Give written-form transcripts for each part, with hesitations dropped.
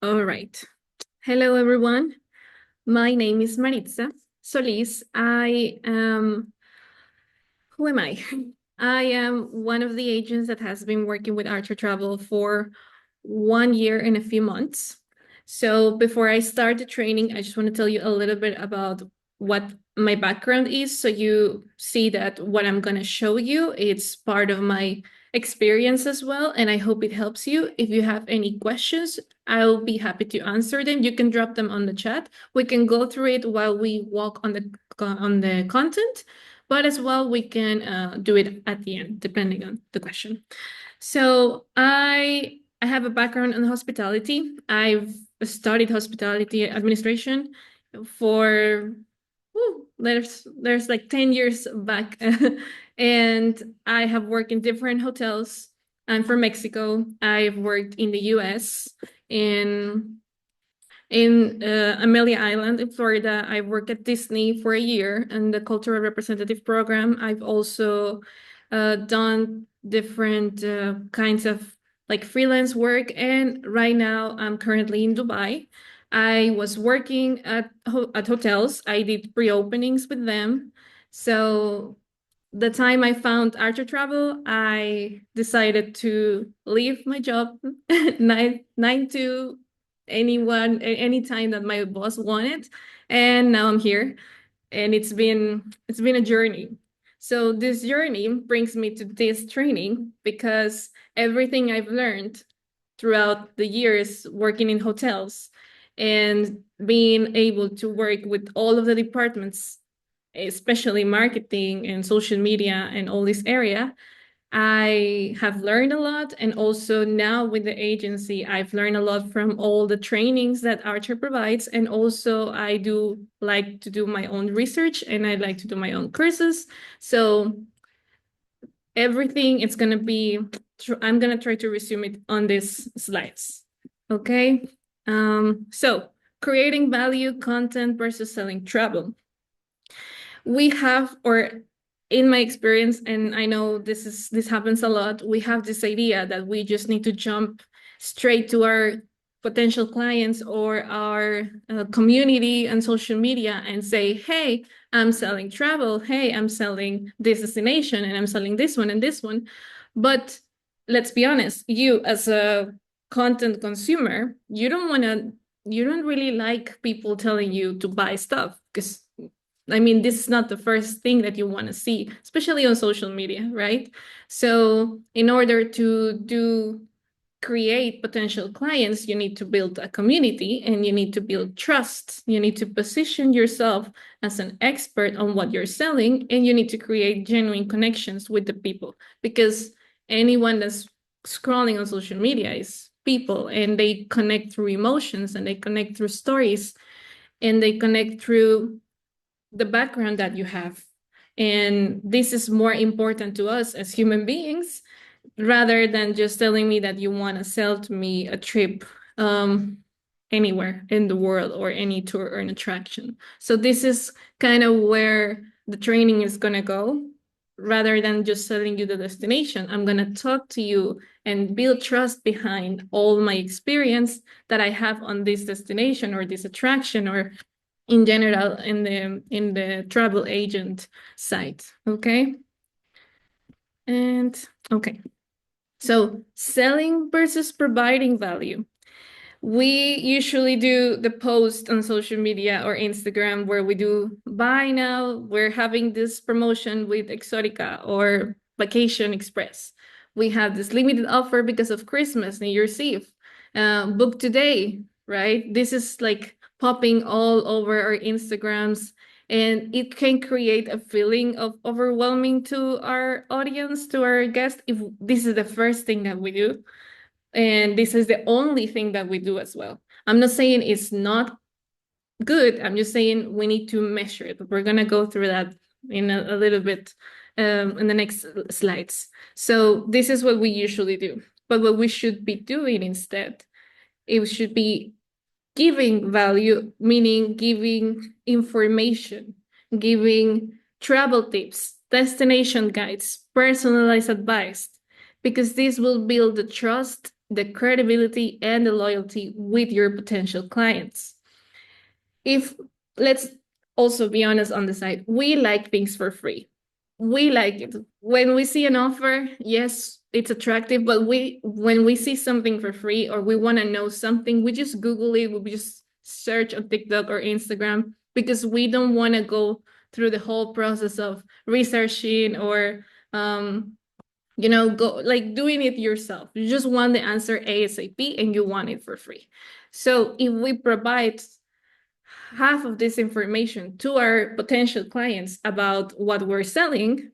All right. Hello, everyone. My name is Maritza Solis. Who am I? I am one of the agents that has been working with Archer Travel for 1 year and a few months. So before I start the training, I just want to tell you a little bit about what my background is. So you see that what I'm going to show you, it's part of my experience as well. And I hope it helps you. If you have any questions, I'll be happy to answer them. You can drop them on the chat. We can go through it while we walk on the content, but as well we can do it at the end depending on the question. So I have a background in hospitality. I've studied hospitality administration for there's like 10 years back. And I have worked in different hotels. I'm from Mexico. I've worked in the US, in Amelia Island in Florida. I worked at Disney for a year in the cultural representative program. I've also done different kinds of like freelance work, and right now I'm currently in Dubai. I was working at hotels. I did pre-openings with them. So the time I found Archer Travel, I decided to leave my job nine to any time that my boss wanted, and now I'm here, and it's been a journey. So this journey brings me to this training because everything I've learned throughout the years working in hotels and being able to work with all of the departments, especially marketing and social media and all this area, I have learned a lot. And also now with the agency, I've learned a lot from all the trainings that Archer provides. And also I do like to do my own research and I like to do my own courses. So everything it's going to be, I'm going to try to resume it on these slides. Okay. So creating value content versus selling travel. We have, or in my experience, and I know this happens a lot, we have this idea that we just need to jump straight to our potential clients or our community and social media and say, hey, I'm selling travel, hey, I'm selling this destination, and I'm selling this one and this one. But let's be honest, you as a content consumer, you don't really like people telling you to buy stuff, because I mean, this is not the first thing that you want to see, especially on social media, right? So in order to create potential clients, you need to build a community and you need to build trust. You need to position yourself as an expert on what you're selling, and you need to create genuine connections with the people, because anyone that's scrolling on social media is people, and they connect through emotions, and they connect through stories, and they connect through the background that you have. And this is more important to us as human beings rather than just telling me that you want to sell to me a trip anywhere in the world or any tour or an attraction. So this is kind of where the training is going to go. Rather than just selling you the destination, I'm going to talk to you and build trust behind all my experience that I have on this destination or this attraction, or in general in the travel agent side. Okay. And okay, so selling versus providing value. We usually do the post on social media or Instagram where we do, buy now, we're having this promotion with Exotica or Vacation Express. We have this limited offer because of Christmas, New Year's Eve. Book today, right? This is like popping all over our Instagrams, and it can create a feeling of overwhelming to our audience, to our guests, if this is the first thing that we do. And this is the only thing that we do as well. I'm not saying it's not good. I'm just saying we need to measure it. We're going to go through that in a little bit in the next slides. So this is what we usually do. But what we should be doing instead, it should be giving value, meaning giving information, giving travel tips, destination guides, personalized advice, because this will build the trust the credibility and the loyalty with your potential clients. If let's also be honest on the side, we like things for free. We like it. When we see an offer, yes, it's attractive, but when we see something for free or we want to know something, we just Google it, we just search on TikTok or Instagram because we don't want to go through the whole process of researching or go like doing it yourself. You just want the answer ASAP and you want it for free. So if we provide half of this information to our potential clients about what we're selling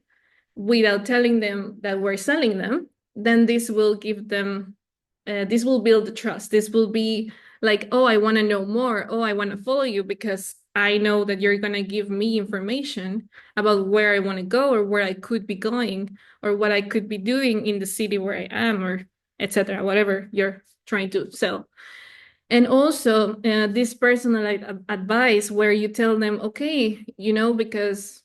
without telling them that we're selling them, then this will give them, this will build the trust. This will be like, oh, I want to know more. Oh, I want to follow you because I know that you're going to give me information about where I want to go or where I could be going or what I could be doing in the city where I am or etc. Whatever you're trying to sell. And also this personalized advice where you tell them, okay, because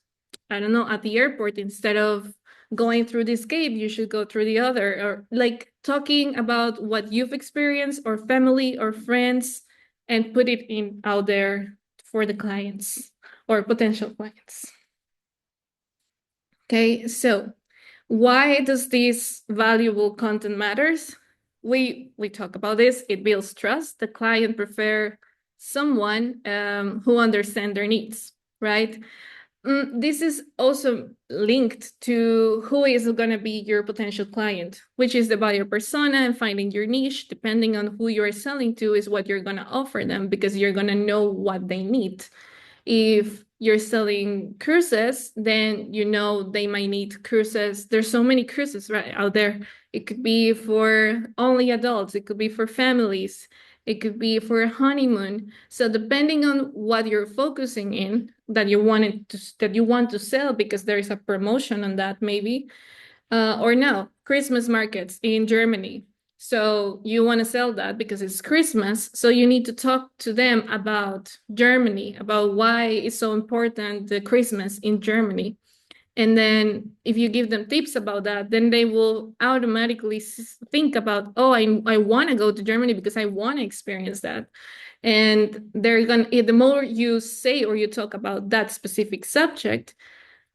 I don't know, at the airport, instead of going through this gate, you should go through the other, or like talking about what you've experienced or family or friends and put it in out there for the clients or potential clients. Okay, so why does this valuable content matters? We talk about this. It builds trust. The client prefer someone who understands their needs, right? This is also linked to who is going to be your potential client, which is the buyer persona, and finding your niche, depending on who you're selling to, is what you're going to offer them because you're going to know what they need. If you're selling cruises, then they might need cruises. There's so many cruises right out there. It could be for only adults. It could be for families. It could be for a honeymoon. So depending on what you're focusing in, that you want to sell because there is a promotion on that maybe, or no, Christmas markets in Germany. So you want to sell that because it's Christmas. So you need to talk to them about Germany, about why it's so important, the Christmas in Germany. And then if you give them tips about that, then they will automatically think about, oh, I want to go to Germany because I want to experience that. And the more you say or you talk about that specific subject,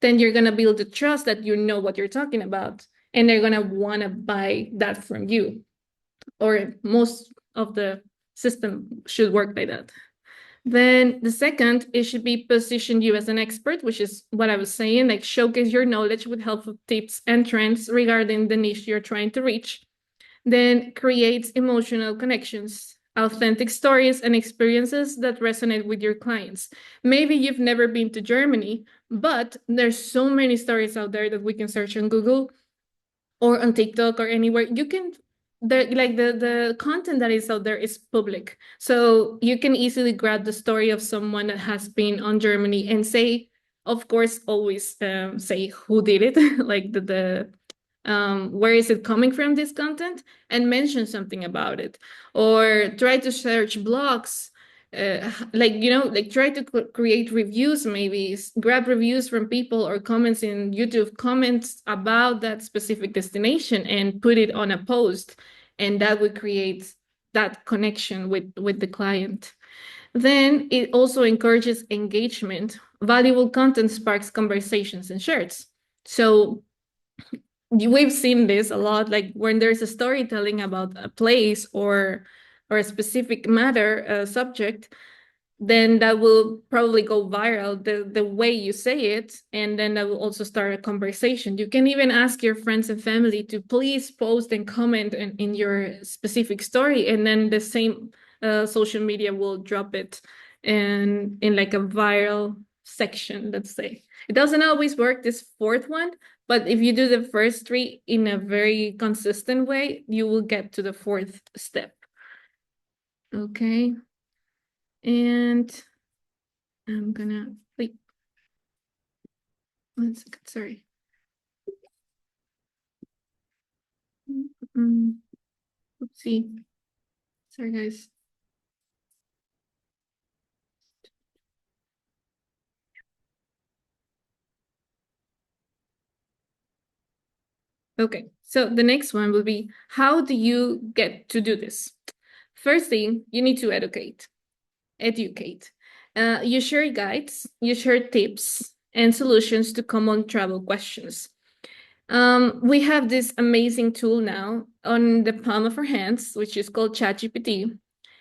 then you're going to build the trust that you know what you're talking about. And they're going to want to buy that from you. Or most of the system should work like that. Then the second, it should be position you as an expert, which is what I was saying, like showcase your knowledge with helpful tips and trends regarding the niche you're trying to reach. Then creates emotional connections, authentic stories and experiences that resonate with your clients. Maybe you've never been to Germany, but there's so many stories out there that we can search on Google or on TikTok or anywhere. You can the content that is out there is public. So you can easily grab the story of someone that has been on Germany and say, of course, always say who did it, like the where is it coming from, this content, and mention something about it, or try to search blogs, try to create reviews, maybe grab reviews from people or comments in YouTube comments about that specific destination and put it on a post, and that would create that connection with the client. Then it also encourages engagement. Valuable content sparks conversations and shares. So we've seen this a lot, like when there's a storytelling about a place or a specific matter, subject, then that will probably go viral, the way you say it, and then that will also start a conversation. You can even ask your friends and family to please post and comment in your specific story, and then the same social media will drop it in like a viral section, let's say. It doesn't always work, this fourth one, but if you do the first three in a very consistent way, you will get to the fourth step. Okay. And I'm gonna wait. 1 second, sorry. Oopsie. Sorry, guys. Okay, So the next one will be, how do you get to do this? First thing, you need to educate. You share guides, you share tips and solutions to common travel questions. We have this amazing tool now on the palm of our hands, which is called ChatGPT.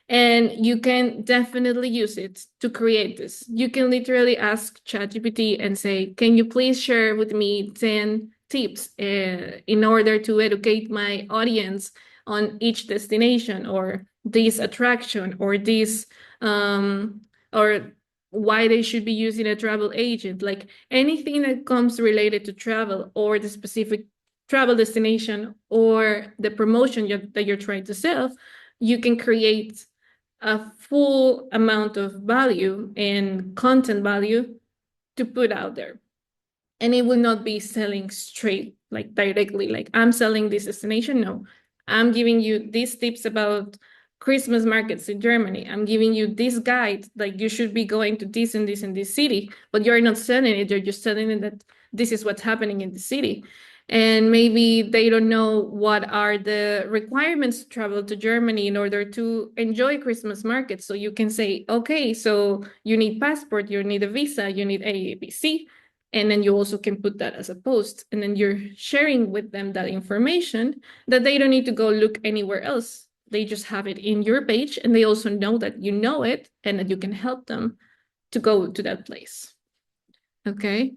And you can definitely use it to create this. You can literally ask ChatGPT and say, can you please share with me 10 tips in order to educate my audience on each destination or this attraction or this or why they should be using a travel agent, like anything that comes related to travel or the specific travel destination or the promotion that you're trying to sell, you can create a full amount of value and content value to put out there. And it will not be selling straight, like directly, like I'm selling this destination. No, I'm giving you these tips about Christmas markets in Germany. I'm giving you this guide, like you should be going to this and this and this city, but you're not selling it. You're just telling it that this is what's happening in the city. And maybe they don't know what are the requirements to travel to Germany in order to enjoy Christmas markets. So you can say, okay, so you need passport, you need a visa, you need ABC. And then you also can put that as a post. And then you're sharing with them that information that they don't need to go look anywhere else. They just have it in your page, and they also know that you know it and that you can help them to go to that place. Okay.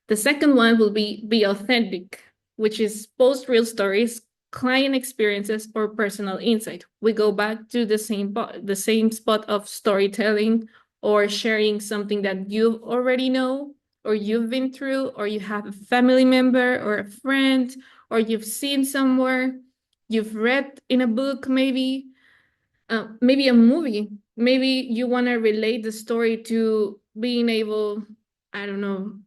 The second one will be authentic, which is post real stories, client experiences, or personal insight. We go back to the same spot of storytelling or sharing something that you already know or you've been through, or you have a family member or a friend, or you've seen somewhere, you've read in a book, maybe a movie. Maybe you want to relate the story to being able, I don't know,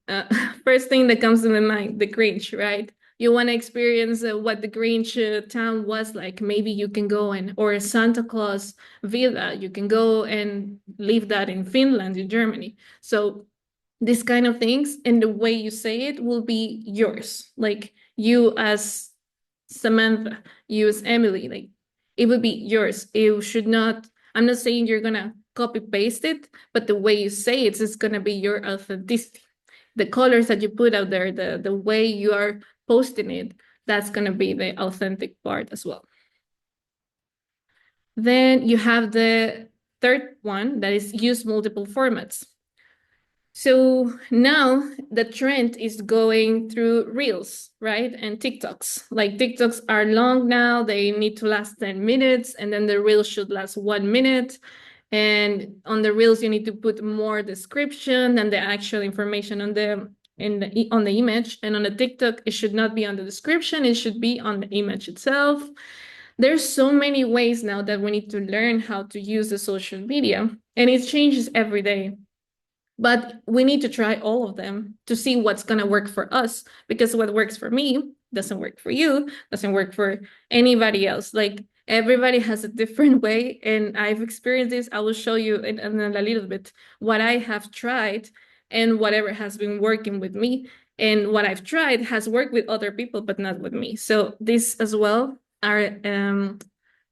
first thing that comes to my mind, the Grinch, right? You want to experience what the Grinch town was like. Maybe you can go or Santa Claus villa, you can go and live that in Finland, in Germany. So these kind of things, and the way you say it will be yours. Like you as Samantha, you as Emily, like it would be yours. It should not, I'm not saying you're gonna copy paste it, but the way you say it is gonna be your authenticity. The colors that you put out there, the way you are posting it, that's gonna be the authentic part as well. Then you have the third one, that is use multiple formats. So now the trend is going through Reels, right? And TikToks. Like TikToks are long now, they need to last 10 minutes, and then the Reels should last 1 minute. And on the Reels, you need to put more description than the actual information on the image. And on the TikTok, it should not be on the description, it should be on the image itself. There's so many ways now that we need to learn how to use the social media, and it changes every day. But we need to try all of them to see what's going to work for us, because what works for me doesn't work for you, doesn't work for anybody else. Like everybody has a different way, and I've experienced this. I will show you in a little bit what I have tried and whatever has been working with me, and what I've tried has worked with other people but not with me. So this as well are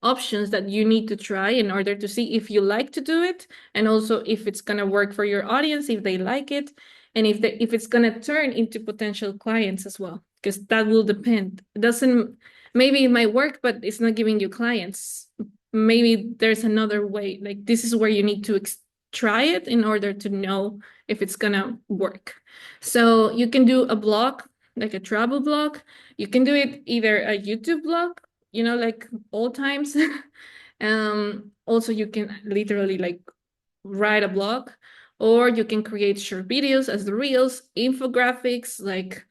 options that you need to try in order to see if you like to do it, and also if it's going to work for your audience, if they like it, and if it's going to turn into potential clients as well, because that will depend. It doesn't, maybe it might work, but it's not giving you clients. Maybe there's another way. Like this is where you need to try it in order to know if it's going to work. So you can do a blog, like a travel blog. You can do it either a YouTube blog, like old times. Also, you can literally like write a blog, or you can create short videos as the reels, infographics, like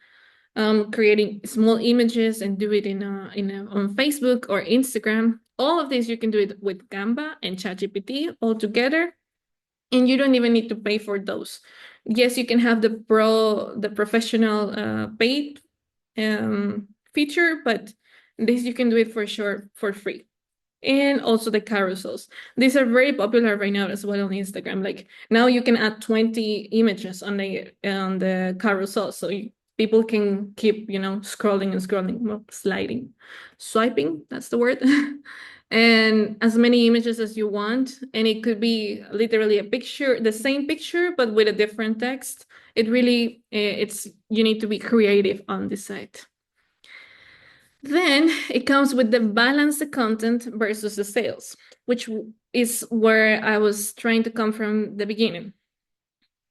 creating small images and do it on Facebook or Instagram. All of this you can do it with Canva and ChatGPT all together, and you don't even need to pay for those. Yes, you can have the professional paid feature, but this you can do it for sure for free. And also the carousels. These are very popular right now as well on Instagram. Like now you can add 20 images on the carousel. So people can keep, scrolling and scrolling, well, sliding, swiping, that's the word. And as many images as you want. And it could be literally a picture, the same picture, but with a different text. It really, you need to be creative on this site. Then it comes with the balance the content versus the sales, which is where I was trying to come from the beginning.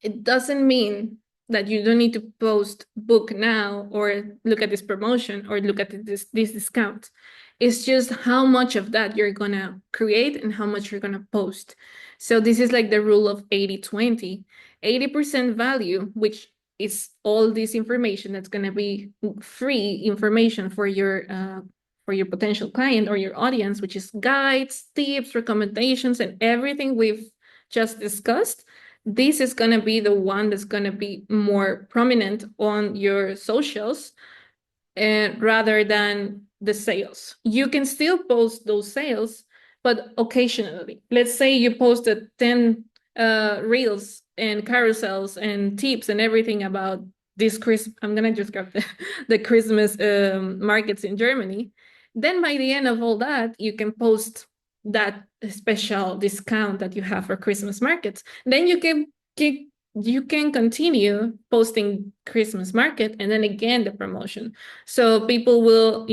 It doesn't mean that you don't need to post book now or look at this promotion or look at this discount. It's just how much of that you're gonna create and how much you're gonna post. So this is like the rule of 80-20. 80% value, which is all this information that's gonna be free information for your potential client or your audience, which is guides, tips, recommendations, and everything we've just discussed. This is going to be the one that's going to be more prominent on your socials rather than the sales. You can still post those sales, but occasionally. Let's say you posted 10 reels and carousels and tips and everything about this Christmas. I'm going to just grab the Christmas markets in Germany. Then by the end of all that, you can post that special discount that you have for Christmas markets. Then you can continue posting Christmas market and then again the promotion. So people will,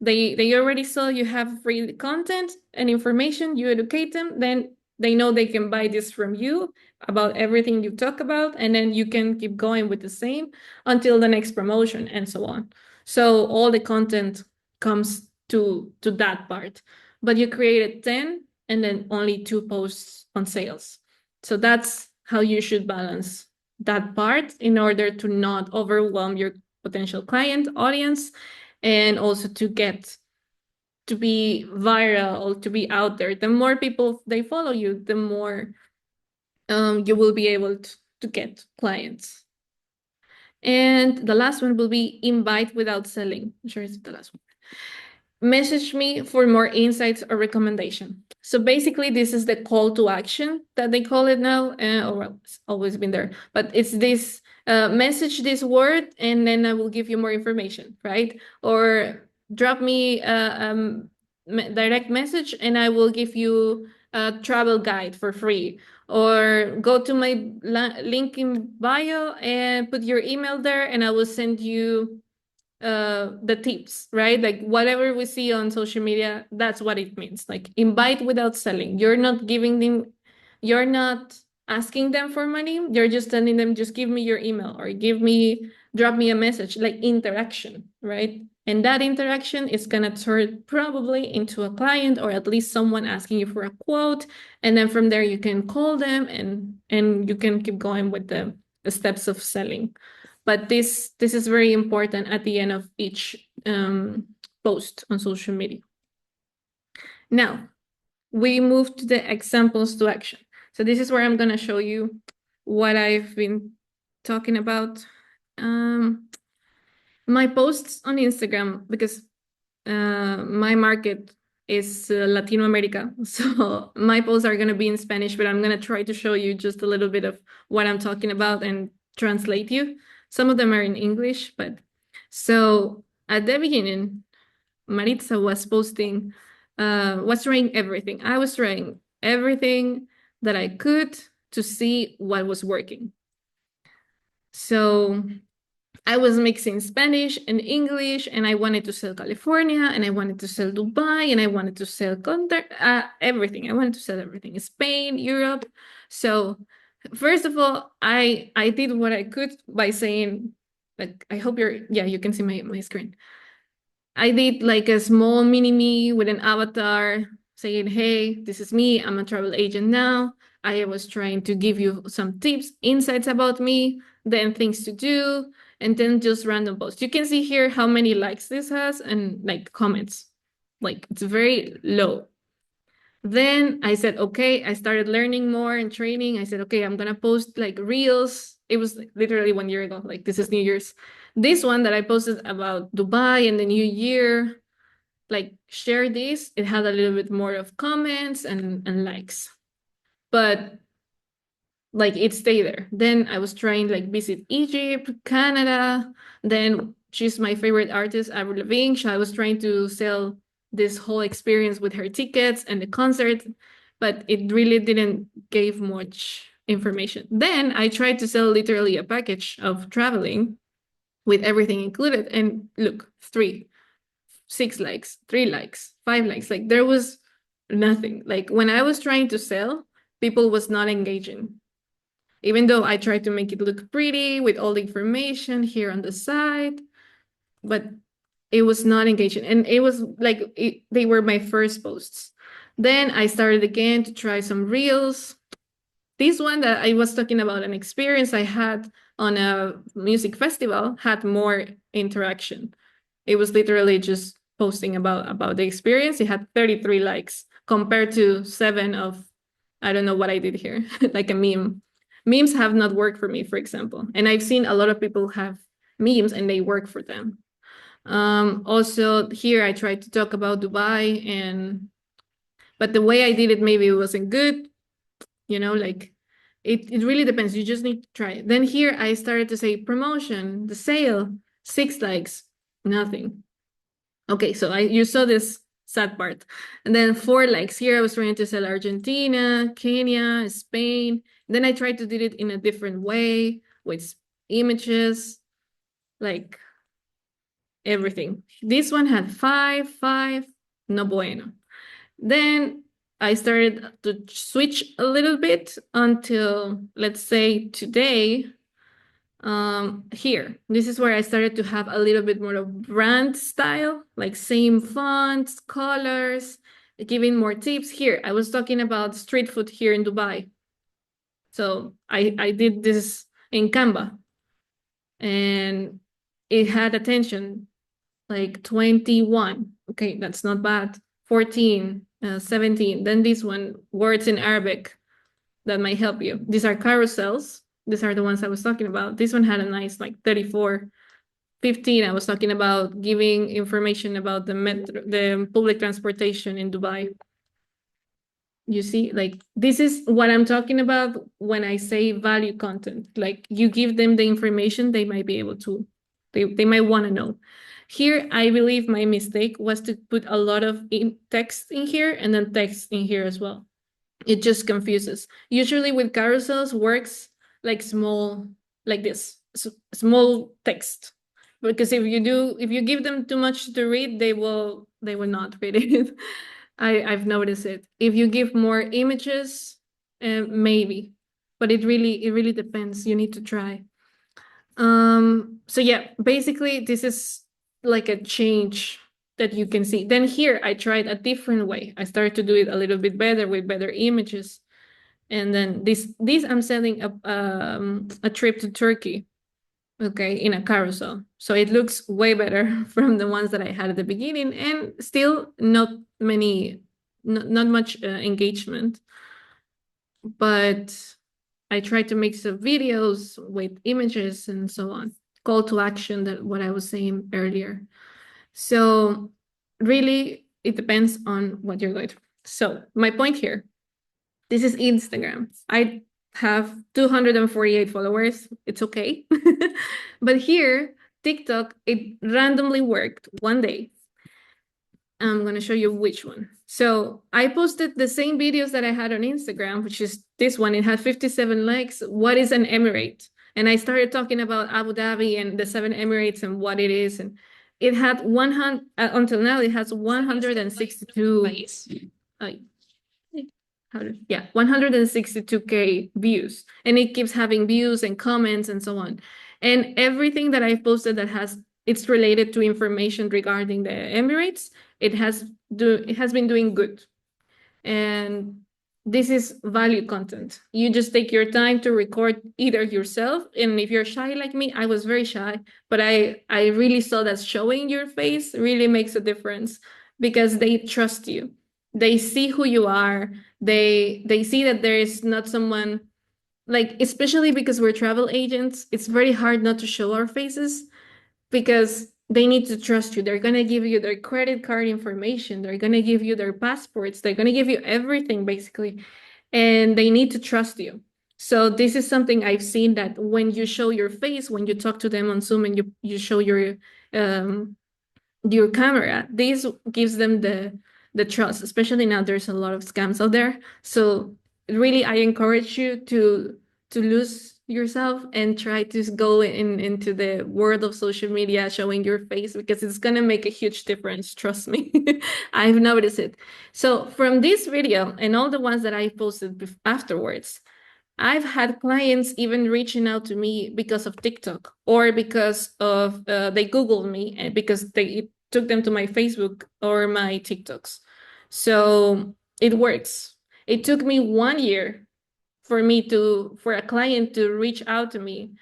they already saw you have free content and information, you educate them, then they know they can buy this from you about everything you talk about, and then you can keep going with the same until the next promotion and so on. So all the content comes to that part. But you created 10 and then only 2 posts on sales. So that's how you should balance that part in order to not overwhelm your potential client audience, and also to get to be viral, to be out there. The more people they follow you, the more you will be able to get clients. And the last one will be invite without selling. I'm sure it's the last one. Message me for more insights or recommendation. So basically, this is the call to action that they call it now, or well, it's always been there. But it's this message this word, and then I will give you more information, right? Or drop me a direct message, and I will give you a travel guide for free. Or go to my link in bio and put your email there, and I will send you the tips, right? Like whatever we see on social media, that's what it means. Like invite without selling. You're not giving them, you're not asking them for money. You're just telling them, just give me your email or drop me a message, like interaction, right? And that interaction is gonna turn probably into a client or at least someone asking you for a quote. And then from there you can call them and you can keep going with the steps of selling. But this is very important at the end of each post on social media. Now, we move to the examples to action. So this is where I'm going to show you what I've been talking about. My posts on Instagram, because my market is Latino America. So my posts are going to be in Spanish, but I'm going to try to show you just a little bit of what I'm talking about and translate you. Some of them are in English, but so at the beginning, Maritza was posting, was trying everything. I was trying everything that I could to see what was working. So I was mixing Spanish and English, and I wanted to sell California, and I wanted to sell Dubai, and I wanted to sell everything. I wanted to sell everything, Spain, Europe. So first of all, I did what I could by saying, like, I hope you can see my screen. I did like a small mini me with an avatar saying, hey, this is me. I'm a travel agent now. I was trying to give you some tips, insights about me, then things to do, and then just random posts. You can see here how many likes this has and like comments. Like it's very low. Then I said, okay, I started learning more and training. I said, okay, I'm gonna post like reels. It was literally 1 year ago, like this is New Year's. This one that I posted about Dubai and the new year, like share this, it had a little bit more of comments and likes. But like it stayed there. Then I was trying like visit Egypt, Canada. Then she's my favorite artist, Avril Lavigne. So I was trying to sell this whole experience with her tickets and the concert, but it really didn't give much information. Then I tried to sell literally a package of traveling with everything included, and look, 6 likes, 3 likes, 5 likes. Like there was nothing. Like when I was trying to sell, people was not engaging, even though I tried to make it look pretty with all the information here on the side, but it was not engaging. And it was like they were my first posts. Then I started again to try some reels. This one that I was talking about, an experience I had on a music festival, had more interaction. It was literally just posting about the experience. It had 33 likes compared to 7 of, I don't know what I did here, like a meme. Memes have not worked for me, for example. And I've seen a lot of people have memes and they work for them. Also here I tried to talk about Dubai, but the way I did it, maybe it wasn't good, like it really depends. You just need to try it. Then here I started to say promotion, the sale, 6 likes, nothing. Okay, so you saw this sad part. And then 4 likes. Here I was trying to sell Argentina, Kenya, Spain. Then I tried to do it in a different way with images, like everything. This one had 5, no bueno. Then I started to switch a little bit until, let's say, today. Here, this is where I started to have a little bit more of brand style, like same fonts, colors, giving more tips. Here, I was talking about street food here in Dubai. So I did this in Canva, and it had attention like 21. Okay, that's not bad. 14, 17. Then this one, words in Arabic that might help you. These are carousels. These are the ones I was talking about. This one had a nice like 34. 15, I was talking about giving information about the public transportation in Dubai. You see, like this is what I'm talking about when I say value content. Like you give them the information, they might be able to, they might want to know. Here, I believe my mistake was to put a lot of text in here and then text in here as well. It just confuses. Usually with carousels works like small, like this, small text. Because if you give them too much to read, they will not read it. I've noticed it. If you give more images, maybe, but it really depends. You need to try. So yeah, basically this is like a change that you can see. Then here I tried a different way. I started to do it a little bit better with better images. And then this I'm selling a trip to Turkey, okay, in a carousel. So it looks way better from the ones that I had at the beginning, and still not much engagement. But I tried to make some videos with images and so on. Call to action, that what I was saying earlier. So really, it depends on what you're going through. So my point here, this is Instagram. I have 248 followers. It's okay. But here, TikTok, it randomly worked one day. I'm going to show you which one. So I posted the same videos that I had on Instagram, which is this one. It had 57 likes. What is an emirate? And I started talking about Abu Dhabi and the 7 Emirates and what it is. And it had 100, until now, it has 162, 162K views. And it keeps having views and comments and so on. And everything that I've posted it's related to information regarding the Emirates, it has been doing good. And this is value content. You just take your time to record either yourself, and if you're shy like me, I was very shy, but I really saw that showing your face really makes a difference, because they trust you. They see who you are. They see that there is not someone, like, especially because we're travel agents, it's very hard not to show our faces, because they need to trust you. They're going to give you their credit card information. They're going to give you their passports. They're going to give you everything, basically. And they need to trust you. So this is something I've seen, that when you show your face, when you talk to them on Zoom and you show your camera, this gives them the trust, especially now there's a lot of scams out there. So really, I encourage you to lose yourself and try to go into the world of social media showing your face, because it's gonna make a huge difference, trust me. I've noticed it. So from this video and all the ones that I posted afterwards, I've had clients even reaching out to me because of TikTok, or because of they Googled me, and because it took them to my Facebook or my TikToks. So it works. It took me 1 year for a client to reach out to me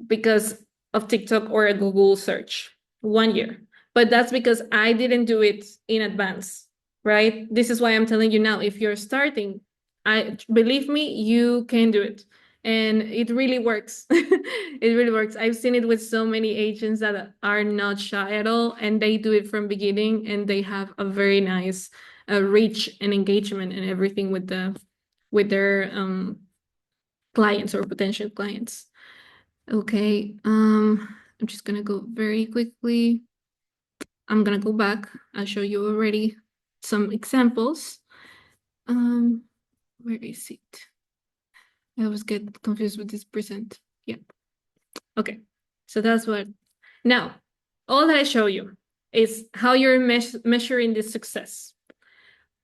because of TikTok or a Google search. 1 year. But that's because I didn't do it in advance, right? This is why I'm telling you now, if you're starting, I believe me, you can do it. And it really works. It really works. I've seen it with so many agents that are not shy at all, and they do it from beginning, and they have a very nice reach and engagement and everything with their clients or potential clients. Okay, I'm just gonna go very quickly. I'm gonna go back. I'll show you already some examples. Where is it? I always get confused with this percent. Yeah. Okay. So that's what. Now, all that I show you is how you're measuring the success.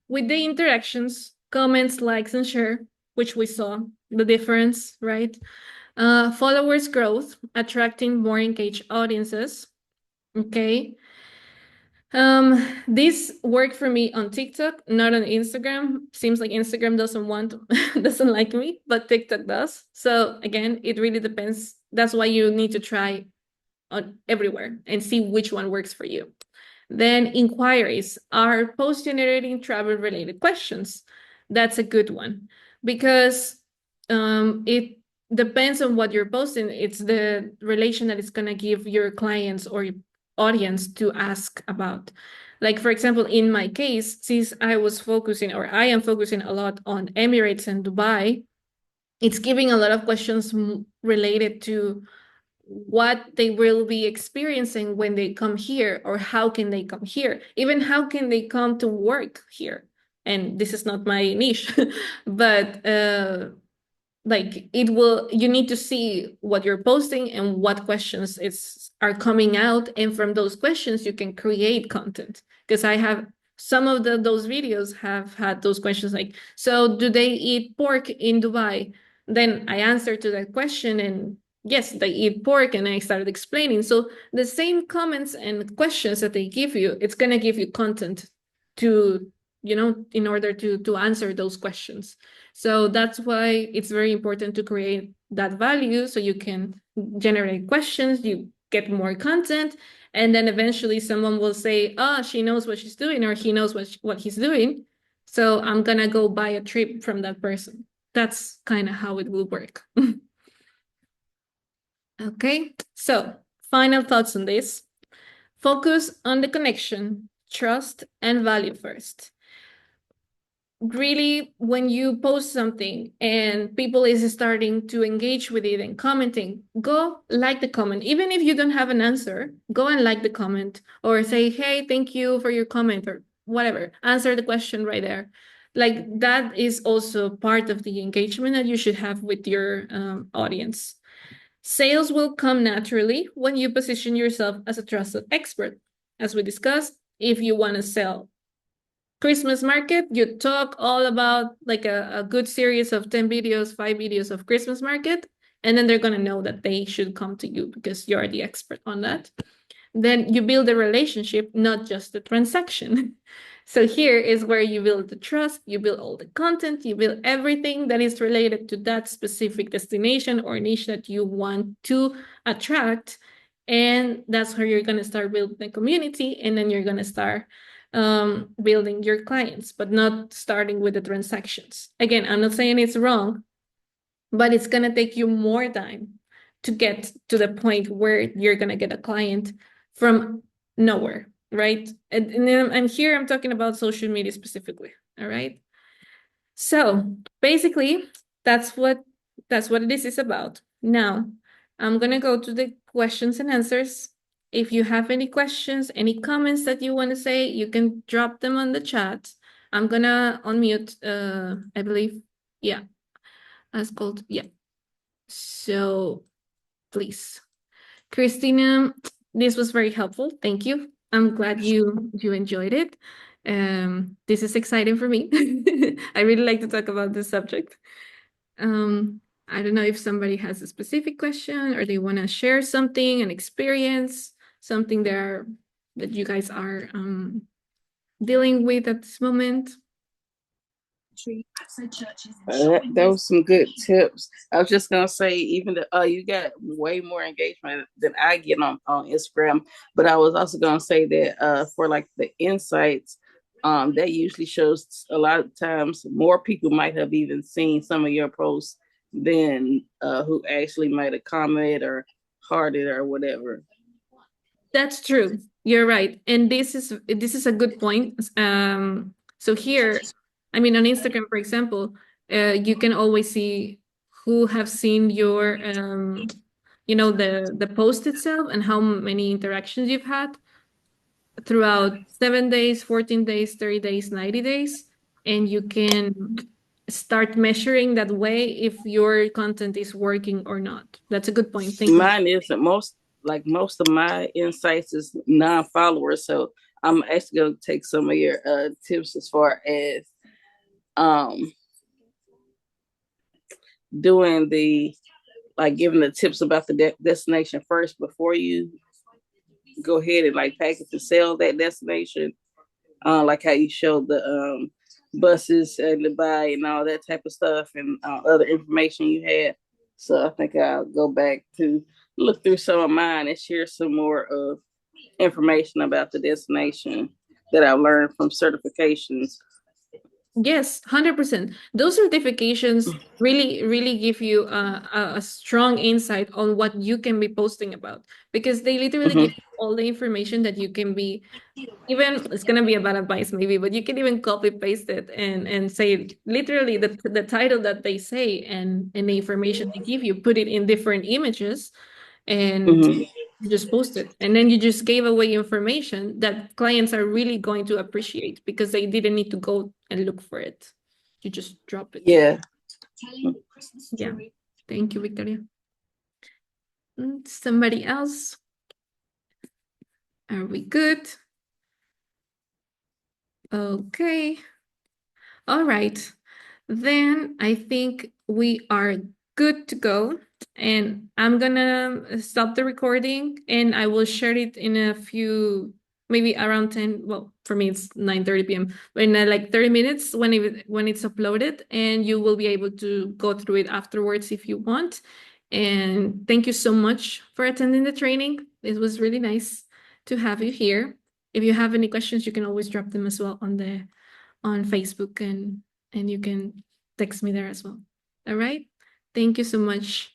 With the interactions, comments, likes, and share, which we saw the difference, right? Followers growth, attracting more engaged audiences. Okay. This worked for me on TikTok, not on Instagram. Seems like Instagram doesn't like me, but TikTok does. So again, it really depends. That's why you need to try on everywhere and see which one works for you. Then inquiries are post generating travel related questions. That's a good one, because it depends on what you're posting. It's the relation that it's going to give your clients or your audience to ask about. Like, for example, in my case, since I am focusing a lot on Emirates and Dubai, it's giving a lot of questions related to what they will be experiencing when they come here, or how can they come here, even how can they come to work here. And this is not my niche, but like, you need to see what you're posting and what questions are coming out, and from those questions you can create content. Because I have some of those videos have had those questions like, so do they eat pork in Dubai? Then I answered to that question, and yes, they eat pork, and I started explaining. So the same comments and questions that they give you, it's going to give you content to, in order to answer those questions. So that's why it's very important to create that value, so you can generate questions, you get more content, and then eventually someone will say, oh, she knows what she's doing, or he knows what he's doing. So I'm gonna go buy a trip from that person. That's kind of how it will work. Okay, so final thoughts on this. Focus on the connection, trust, and value first. Really, when you post something and people is starting to engage with it and commenting, go like the comment. Even if you don't have an answer, go and like the comment, or say, hey, thank you for your comment, or whatever. Answer the question right there. Like, that is also part of the engagement that you should have with your audience. Sales will come naturally when you position yourself as a trusted expert. As we discussed, if you want to sell Christmas market, you talk all about like a good series of 10 videos, 5 videos of Christmas market, and then they're going to know that they should come to you because you're the expert on that. Then you build a relationship, not just a transaction. So here is where you build the trust, you build all the content, you build everything that is related to that specific destination or niche that you want to attract. And that's where you're going to start building the community, and then you're going to start building your clients, but not starting with the transactions. Again, I'm not saying it's wrong, but it's going to take you more time to get to the point where you're going to get a client from nowhere, right? And here I'm talking about social media specifically, all right? So basically, that's what That's what this is about. Now, I'm gonna go to the questions and answers. If you have any questions, any comments that you want to say, you can drop them on the chat. I'm gonna unmute, I believe, yeah, as called, yeah. So please, Christina, this was very helpful. Thank you. I'm glad you enjoyed it. This is exciting for me. I really like to talk about this subject. Um, I don't know if somebody has a specific question or they want to share something, an experience, something there that you guys are dealing with at this moment. That was some good tips. I was just gonna say, even you got way more engagement than I get on Instagram. But I was also gonna say that for like the insights, that usually shows a lot of times more people might have even seen some of your posts than who actually might have commented or hearted or whatever. That's true. You're right. And this is a good point. So here, I mean, on Instagram, for example, you can always see who have seen your the post itself and how many interactions you've had throughout 7 days, 14 days, 30 days, 90 days. And you can start measuring that way if your content is working or not. That's a good point. Thank you. Mine isn't most of my insights is non-followers, so I'm actually gonna take some of your tips as far as um doing the like giving the tips about the destination first before you go ahead and like package and sell that destination. Like how you showed the buses and the buy and all that type of stuff and other information you had. So I think I'll go back to look through some of mine and share some more of information about the destination that I learned from certifications. Yes, 100%. Those certifications really, really give you a strong insight on what you can be posting about because they literally give Mm-hmm. you all the information that you can be, even it's gonna be a bad advice maybe, but you can even copy paste it and say literally the title that they say and the information they give you, put it in different images and Mm-hmm. you just post it. And then you just gave away information that clients are really going to appreciate because they didn't need to go and look for it. You just drop it. Yeah. Yeah. Thank you, Victoria. Somebody else? Are we good? Okay. All right. Then I think we are good to go. And I'm gonna stop the recording and I will share it in a few, maybe around 10. Well, for me it's 9:30 p.m. But in like 30 minutes when it's uploaded, and you will be able to go through it afterwards if you want. And thank you so much for attending the training. It was really nice to have you here. If you have any questions, you can always drop them as well on Facebook and you can text me there as well. All right. Thank you so much.